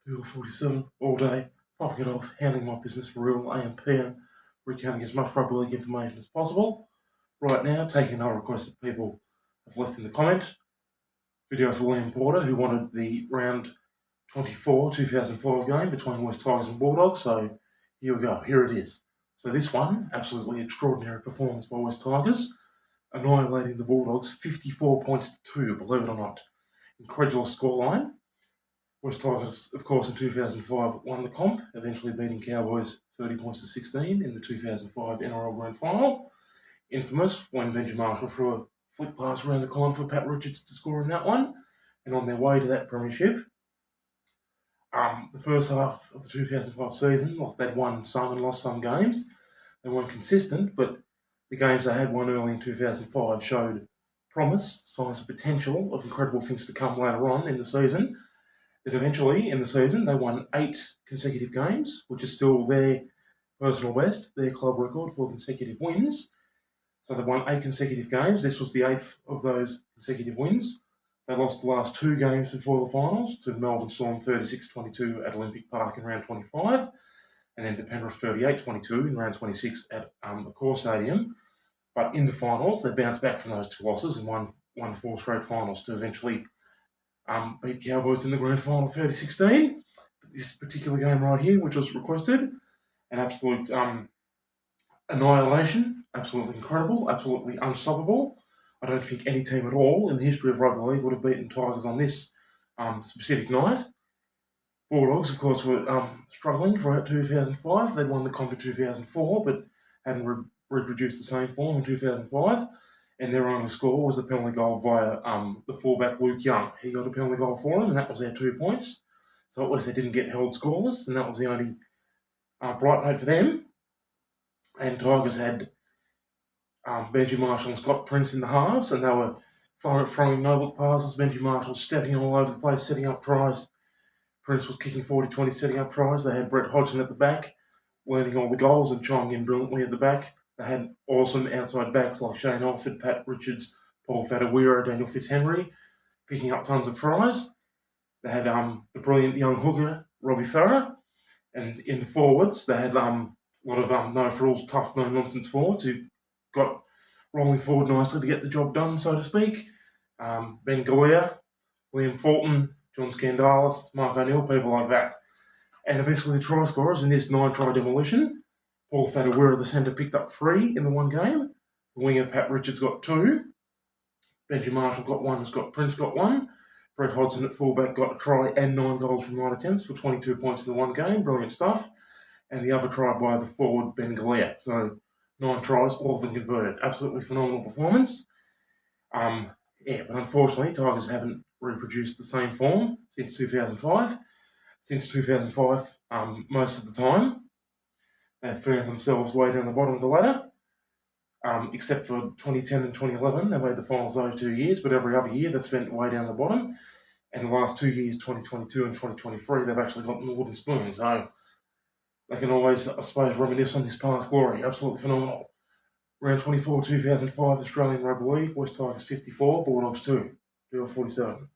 Deal 47 all day, popping it off, handling my business for real, AM/PM, recounting as much rugby league information as possible. Right now, taking another request that people have left in the comment. Video for Liam Fulton, who wanted the round 24 2005 game between West Tigers and Bulldogs. So here we go, here it is. So this one, absolutely extraordinary performance by West Tigers, annihilating the Bulldogs 54 points to 2, believe it or not. Incredulous scoreline. West Tigers, of course, in 2005 won the comp, eventually beating Cowboys 30 points to 16 in the 2005 NRL Grand Final. Infamous when Benji Marshall threw a flick pass around the column for Pat Richards to score in that one, and on their way to that premiership. The first half of the 2005 season, like they'd won some and lost some games. They weren't consistent, but the games they had won early in 2005 showed promise, signs of potential, of incredible things to come later on in the season. That eventually, in the season, they won 8 consecutive games, which is still their personal best, their club record for consecutive wins. So they won 8 consecutive games. This was the 8th of those consecutive wins. They lost the last 2 games before the finals to Melbourne Storm 36-22 at Olympic Park in round 25, and then to Penrith 38-22 in round 26 at Accor Stadium. But in the finals, they bounced back from those 2 losses and won 4 straight finals to eventually beat Cowboys in the grand final 30-16. This particular game right here, which was requested, an absolute annihilation, absolutely incredible, absolutely unstoppable. I don't think any team at all in the history of rugby league would have beaten Tigers on this specific night. Bulldogs, of course, were struggling throughout 2005. They'd won the comp in 2004, but hadn't reproduced the same form in 2005. And their only score was a penalty goal via the fullback Luke Young. He got a penalty goal for them, and that was their 2 points. So at least they didn't get held scoreless, and that was the only bright note for them. And Tigers had Benji Marshall and Scott Prince in the halves, and they were throwing no-look passes. Benji Marshall stepping all over the place, setting up tries. Prince was kicking 40-20, setting up tries. They had Brett Hodgson at the back, learning all the goals and chiming in brilliantly at the back. They had awesome outside backs like Shane Elford, Pat Richards, Paul Whatauria, Daniel Fitzhenry, picking up tons of tries. They had the brilliant young hooker, Robbie Farah. And in the forwards, they had a lot of no-frills, tough, no-nonsense forwards who got rolling forward nicely to get the job done, so to speak. Ben Galea, Liam Fulton, John Skandalis, Mark O'Neill, people like that. And eventually the try scorers in this 9-try demolition. Paul Whatauria, the centre, picked up 3 in the one game. The winger, Pat Richards, got 2. Benji Marshall got 1, Scott Prince got 1. Brett Hodgson at fullback got a try and 9 goals from 9 attempts for 22 points in the one game. Brilliant stuff. And the other try by the forward, Ben Galea. So 9 tries, all of them converted. Absolutely phenomenal performance. But unfortunately, Tigers haven't reproduced the same form since 2005. Since 2005, most of the time, they've found themselves way down the bottom of the ladder. Except for 2010 and 2011, they made the finals those 2 years, but every other year they've spent way down the bottom. And the last 2 years, 2022 and 2023, they've actually gotten the wooden spoon. So they can always, I suppose, reminisce on this past glory. Absolutely phenomenal. Round 24, 2005, Australian Rugby League, West Tigers 54, Bulldogs 2, Deal 47.